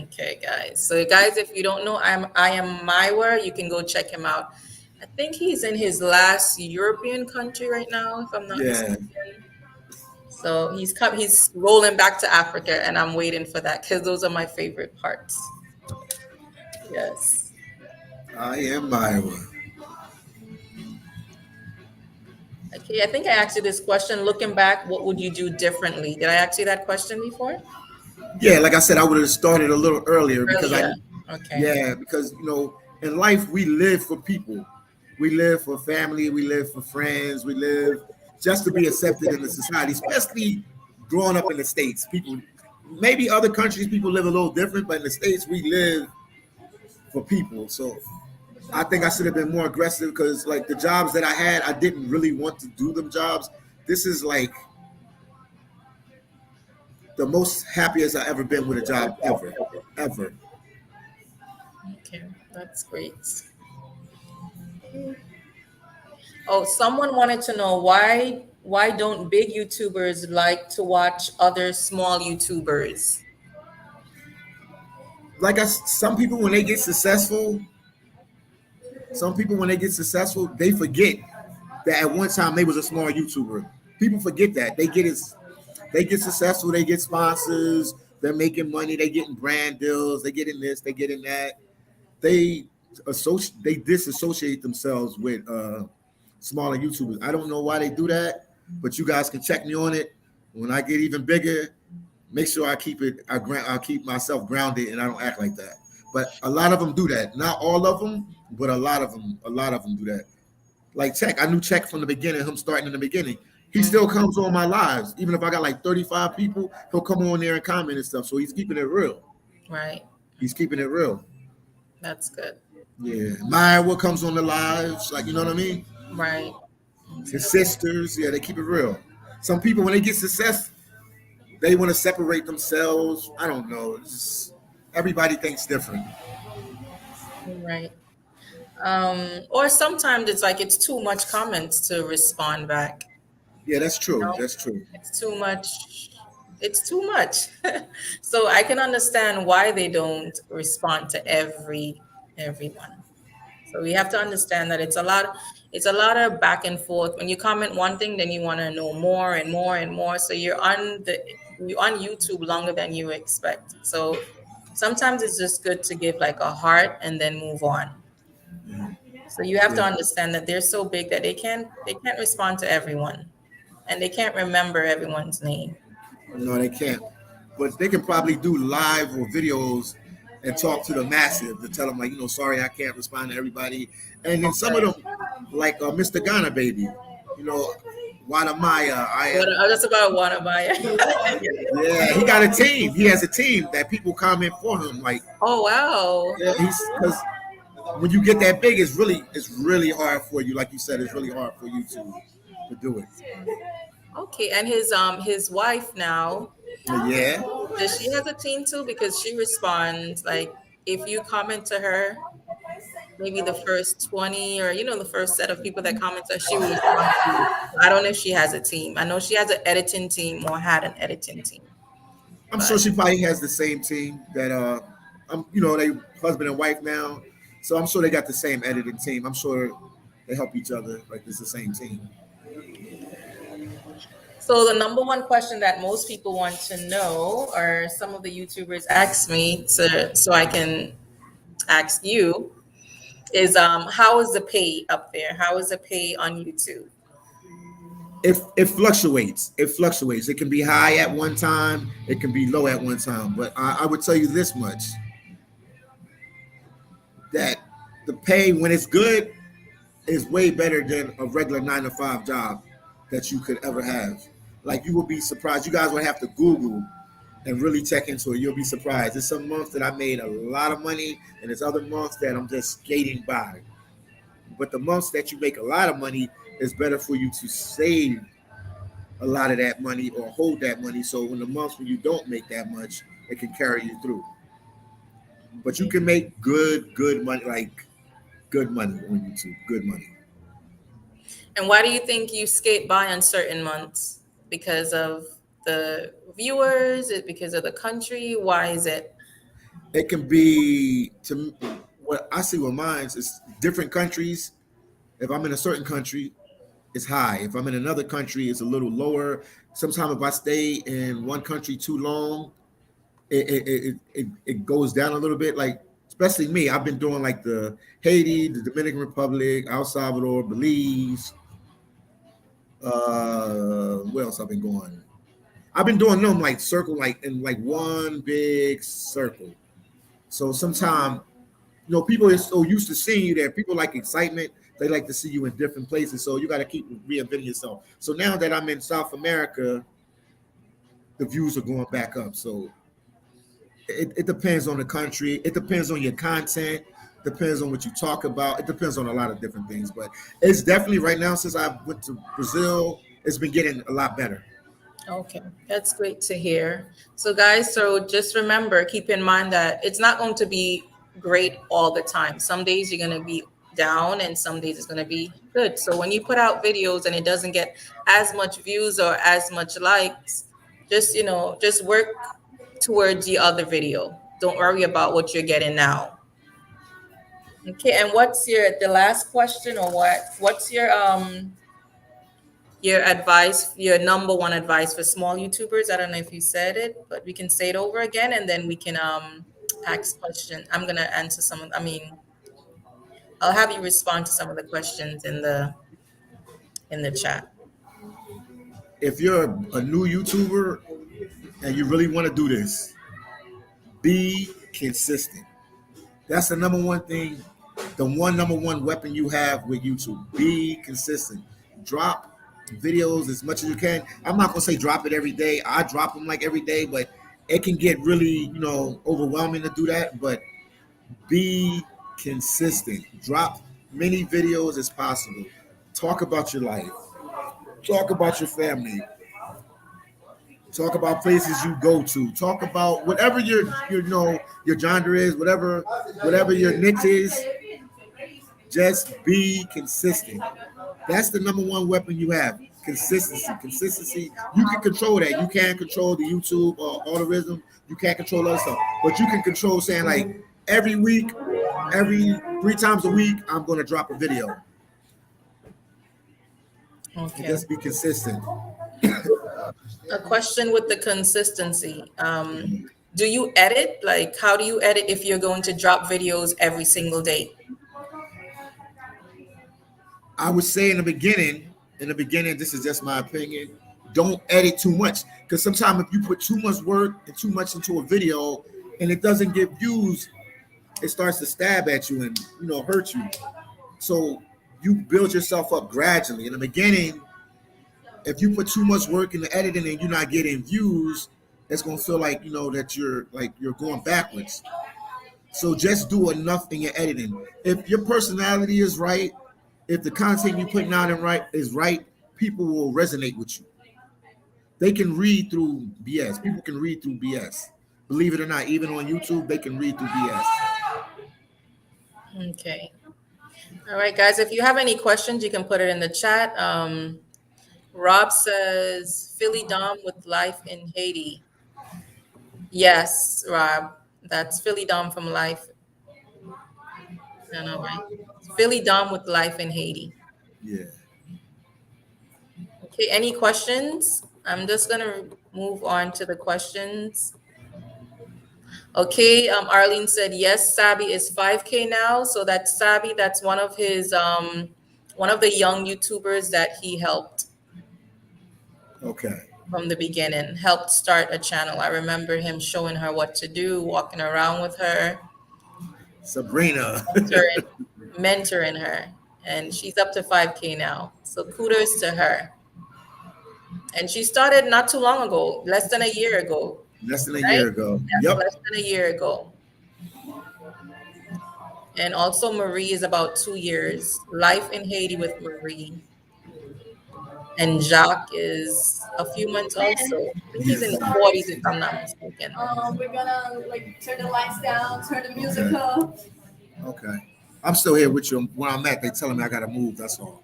Okay, guys. So, guys, if you don't know, I am Maiwer. You can go check him out. I think he's in his last European country right now, if I'm not Yeah, mistaken. So he's rolling back to Africa, and I'm waiting for that because those are my favorite parts. Yes. I am Maiwa. Okay, I think I asked you this question. Looking back, what would you do differently? Did I ask you that question before? Yeah, like I said, I would have started a little earlier because Earlier. Okay. yeah, because in life we live for people, we live for family, we live for friends, we live just to be accepted in the society, especially growing up in the States. People, maybe other countries, people live a little different, but in the States, we live for people. So I think I should have been more aggressive because, like, the jobs that I had, I didn't really want to do them jobs. This is like the most happiest I ever been with a job ever, ever. Okay, that's great. Oh, someone wanted to know why don't big YouTubers like to watch other small YouTubers? some people when they get successful, they forget that at one time they was a small YouTuber. People forget that they get successful, they get sponsors, they're making money, they getting brand deals, they getting this, they getting that. They they disassociate themselves with smaller YouTubers. I don't know why they do that, but you guys can check me on it. When I get even bigger, make sure I keep it. I'll keep myself grounded and I don't act like that. But a lot of them do that. Not all of them, but a lot of them. A lot of them do that. Like Check, I knew Check from the beginning. Him starting in the beginning, he still comes on my lives. Even if I got like 35 people, he'll come on there and comment and stuff. So he's keeping it real. Right. He's keeping it real. That's good. Yeah, Maya comes on the lives, like, you know what I mean? Right. His sisters, yeah, they keep it real. Some people, when they get success, they want to separate themselves. I don't know. Everybody thinks different. Right. Or sometimes it's like it's too much comments to respond back. Yeah, that's true. You know? That's true. It's too much. It's too much. So I can understand why they don't respond to everyone. So we have to understand that it's a lot of back and forth. When you comment one thing, then you want to know more and more and more. So you're on YouTube longer than you expect. So sometimes it's just good to give like a heart and then move on. So you have to understand that they're so big that they can't respond to everyone, and they can't remember everyone's name. No, they can't. But they can probably do live or videos and talk to the massive to tell them, like, sorry, I can't respond to everybody. And then some of them, like Mr. Ghana Baby, Wada Maya. That's about Wada Maya. Yeah, he got a team. He has a team that people comment for him. Like, oh wow. Yeah, because when you get that big, it's really hard for you. Like you said, it's really hard for you to do it. Okay, and his wife now. Yeah. Does she has a team too? Because she responds like if you comment to her, maybe the first 20 or the first set of people that comment to her, she will respond to you. I don't know if she has a team. I know she has an editing team or had an editing team. I'm sure she probably has the same team that they husband and wife now. So I'm sure they got the same editing team. I'm sure they help each other. Like it's the same team. So the number one question that most people want to know, or some of the YouTubers ask me so I can ask you, is how is the pay up there? How is the pay on YouTube? It fluctuates. It fluctuates. It can be high at one time. It can be low at one time. But I would tell you this much, that the pay when it's good is way better than a regular 9-to-5 job that you could ever have. Like you will be surprised. You guys will have to Google and really check into it. You'll be surprised. There's some months that I made a lot of money, and there's other months that I'm just skating by. But the months that you make a lot of money, it's better for you to save a lot of that money or hold that money. So when the months when you don't make that much, it can carry you through. But you can make good money, like good money on YouTube, good money. And why do you think you skate by on certain months? Because of the viewers? Is it because of the country? Why is it? It can be, to what I see with mine is different countries. If I'm in a certain country, it's high. If I'm in another country, it's a little lower. Sometimes if I stay in one country too long, it goes down a little bit. Like, especially me, I've been doing like the Haiti, the Dominican Republic, El Salvador, Belize. Where else I've been going? I've been doing them like circle, like in like one big circle. So sometimes, people are so used to seeing you there. People like excitement. They like to see you in different places. So you got to keep reinventing yourself. So now that I'm in South America, the views are going back up. So it depends on the country. It depends on your content. Depends on what you talk about. It depends on a lot of different things. But it's definitely right now, since I went to Brazil, it's been getting a lot better. Okay, that's great to hear. So guys, just remember, keep in mind that it's not going to be great all the time. Some days you're going to be down and some days it's going to be good. So when you put out videos and it doesn't get as much views or as much likes, just work towards the other video. don't worry about what you're getting now. Okay, and what's the last question, or what's your advice, your number one advice for small YouTubers? I don't know if you said it, but we can say it over again, and then we can ask questions. I'm gonna answer some of, I mean, I'll have you respond to some of the questions in the chat. If you're a new YouTuber and you really want to do this, be consistent. That's the number one thing, the number one weapon you have with YouTube. Be consistent. Drop videos as much as you can. I'm not gonna say drop it every day. I drop them like every day, but it can get really, overwhelming to do that. But be consistent. Drop many videos as possible. Talk about your life. Talk about your family. Talk about places you go to. Talk about whatever your genre is, whatever your niche is. Just be consistent. That's the number one weapon you have. Consistency. You can control that. You can't control the YouTube algorithm. You can't control other stuff, but you can control saying like every week, every 3 times a week, I'm going to drop a video. Okay. Just be consistent. A question with the consistency. Do you edit? Like, how do you edit if you're going to drop videos every single day? I would say in the beginning, this is just my opinion, don't edit too much. Because sometimes if you put too much work and too much into a video and it doesn't get views, it starts to stab at you and hurt you. So you build yourself up gradually. In the beginning, if you put too much work in the editing and you're not getting views, it's gonna feel like that you're going backwards. So just do enough in your editing. If your personality is right, if the content you're putting out is right, people will resonate with you. They can read through BS. People can read through BS. Believe it or not, even on YouTube, they can read through BS. Okay. All right, guys. If you have any questions, you can put it in the chat. Rob says, Philly Dom with Life in Haiti. Yes, Rob. That's Philly Dom from Life. I know, right? Philly Dom with Life in Haiti. Yeah. Okay, any questions? I'm just going to move on to the questions. Okay, Arlene said, yes, Sabi is 5K now. So that's Sabi. That's one of his, one of the young YouTubers that he helped. Okay. From the beginning, helped start a channel. I remember him showing her what to do, walking around with her. Sabrina. mentoring her. And she's up to 5K now. So kudos to her. And she started not too long ago, less than a year ago. Less than a year ago. Yes, yep. Less than a year ago. And also Marie is about 2 years. Life in Haiti with Marie. And Jacques is a few months also. I think he's in the 40s if I'm not mistaken. We're gonna turn the lights down, turn the music up. Okay. I'm still here with you. Where I'm at, they telling me I gotta move. That's all.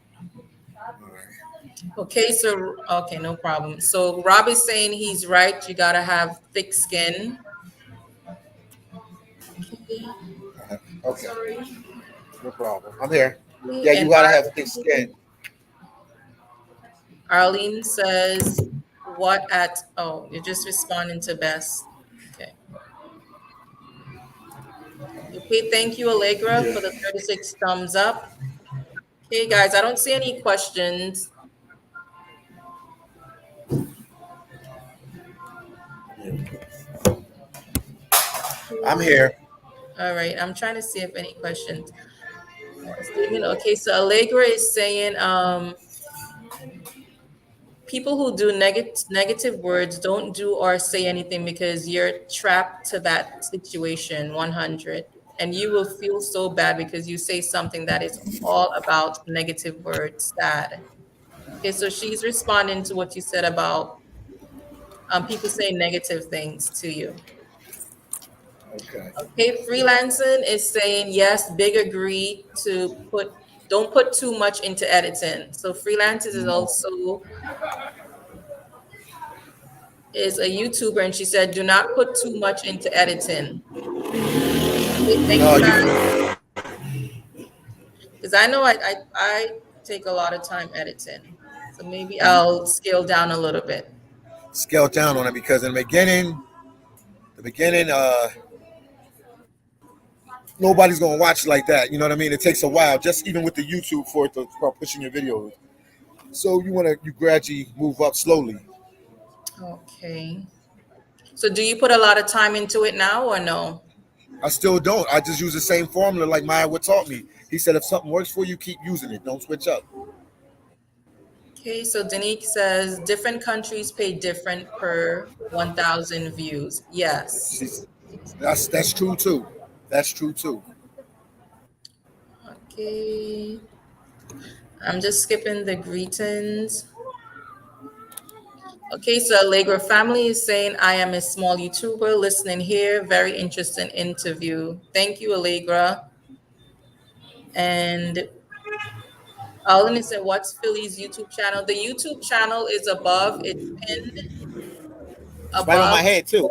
All right. Okay, so no problem. So Rob is saying he's right. You gotta have thick skin. Okay. Sorry. No problem. I'm here. Yeah, you gotta have thick skin. Arlene says, you're just responding to Bess. Okay. Okay, thank you, Allegra, for the 36 thumbs up. Okay, guys, I don't see any questions. I'm here. All right, I'm trying to see if any questions. Okay, so Allegra is saying, people who do negative words don't do or say anything because you're trapped to that situation 100, and you will feel so bad because you say something that is all about negative words. Sad. Okay, so she's responding to what you said about people saying negative things to you. Okay, Freelancing is saying yes, big agree to don't put too much into editing. So Freelancers is also is a YouTuber, and she said, "Do not put too much into editing." Okay, thank No, you you guys, because I know I take a lot of time editing, so maybe I'll scale down a little bit. scale down on it because in the beginning, nobody's gonna watch like that. You know what I mean? It takes a while, just even with the YouTube for it to start pushing your videos. So you gradually move up slowly. Okay. So do you put a lot of time into it now or no? I still don't. I just use the same formula like Maya would taught me. He said if something works for you, keep using it. Don't switch up. Okay, so Danique says different countries pay different per 1,000 views. Yes. She's, that's true too. That's true too. Okay. I'm just skipping the greetings. Okay, so Allegra family is saying, I am a small YouTuber listening here. Very interesting interview. Thank you, Allegra. And Alden said, what's Philly's YouTube channel? The YouTube channel is above, it's pinned It's right on my above, head too.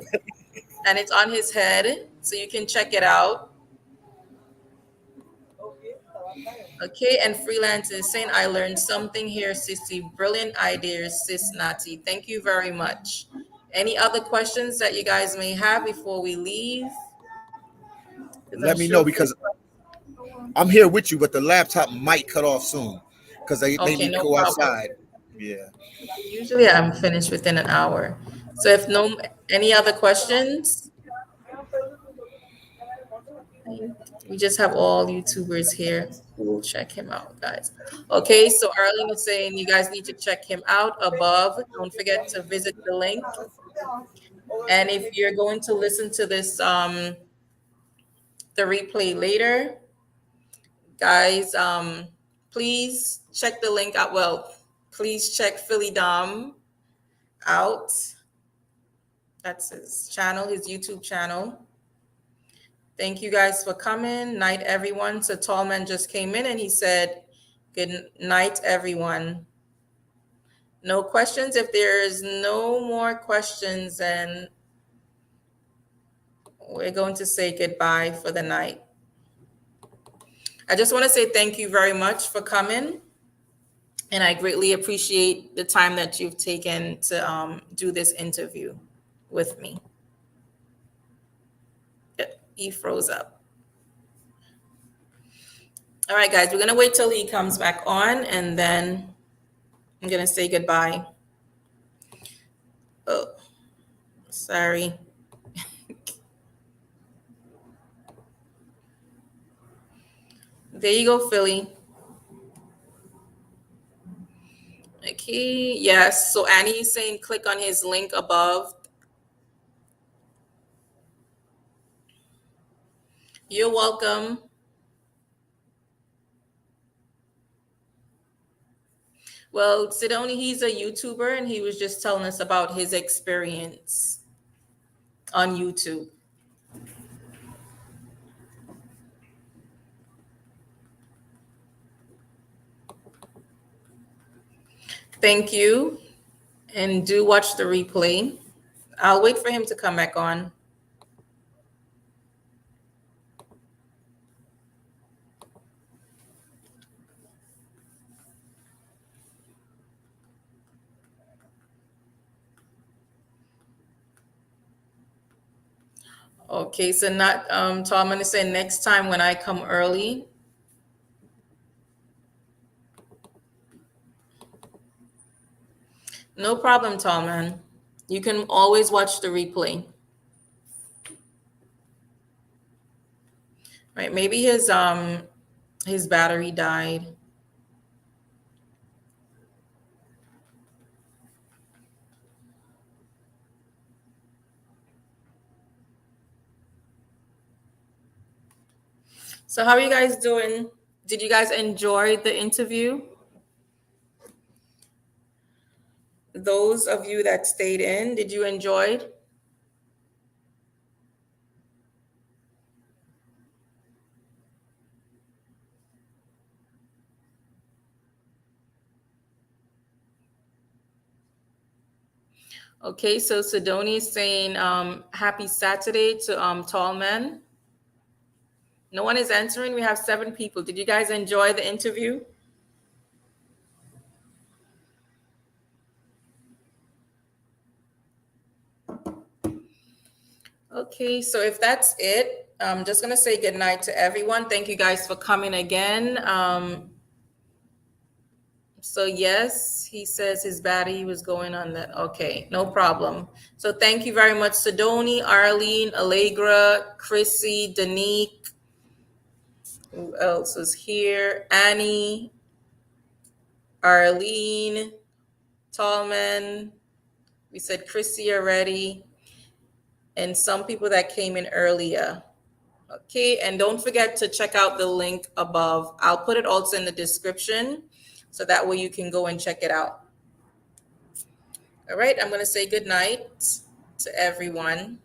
and it's on his head. So you can check it out. Okay, and freelance is saying, I learned something here, Sissy. Brilliant ideas, Sis Nati. Thank you very much. Any other questions that you guys may have before we leave? Because I'm Let me know sure. because I'm here with you, but the laptop might cut off soon because they may Okay, need to no go problem. outside. Yeah. Usually I'm finished within an hour. So if no, any other questions? We just have all YouTubers here who will check him out, guys. Okay, so Arlene is saying you guys need to check him out above. Don't forget to visit the link. And if you're going to listen to this the replay later, guys, please check the link out. Well, please check Philly Dom out. That's his channel, his YouTube channel. Thank you guys for coming. Night, everyone. So Tallman just came in and he said, good night, everyone. No questions. If there's no more questions, then we're going to say goodbye for the night. I just want to say thank you very much for coming. And I greatly appreciate the time that you've taken to do this interview with me. He froze up. All right, guys, we're going to wait till he comes back on, and then I'm going to say goodbye. Oh, sorry. There you go, Philly. Okay, yes. So Annie is saying click on his link above. You're welcome. Well, Sidoni, he's a YouTuber and he was just telling us about his experience on YouTube. Thank you. And do watch the replay. I'll wait for him to come back on. Okay, so not so I'm gonna say next time when I come early. No problem, Tallman. You can always watch the replay. Right, maybe his battery died. So how are you guys doing? Did you guys enjoy the interview? Those of you that stayed in, did you enjoy it? Okay, so Sidoni is saying happy Saturday to Tall Man. No one is answering. We have 7 people. Did you guys enjoy the interview? Okay, so if that's it, I'm just gonna say good night to everyone. Thank you guys for coming again. So yes, he says his battery was going on that. Okay, no problem. So thank you very much, Sidoni, Arlene, Allegra, Chrissy, Danique. Who else is here? Annie, Arlene, Tallman. We said Chrissy already, and some people that came in earlier. Okay, and don't forget to check out the link above. I'll put it also in the description so that way you can go and check it out. All right, I'm going to say good night to everyone.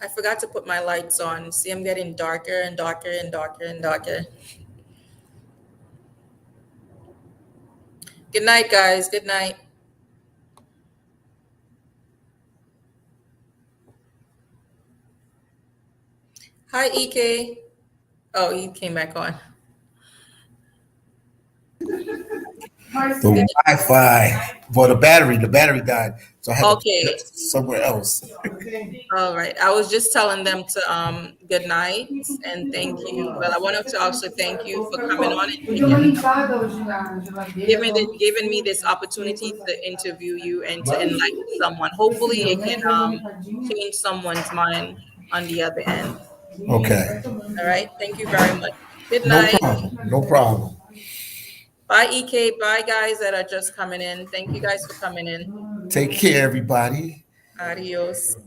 I forgot to put my lights on. See, I'm getting darker and darker and darker and darker. Good night, guys. Good night. Hi, EK. Oh, he came back on. The Wi-Fi, well, the battery died, so I had Okay. to put it somewhere else. All right. I was just telling them to good night and thank you. Well, I wanted to also thank you for coming on and giving me this opportunity to interview you and to enlighten someone. Hopefully, it can change someone's mind on the other end. Okay. All right. Thank you very much. Good No night. problem. No problem. Bye, EK. Bye, guys that are just coming in. Thank you guys for coming in. Take care, everybody. Adios.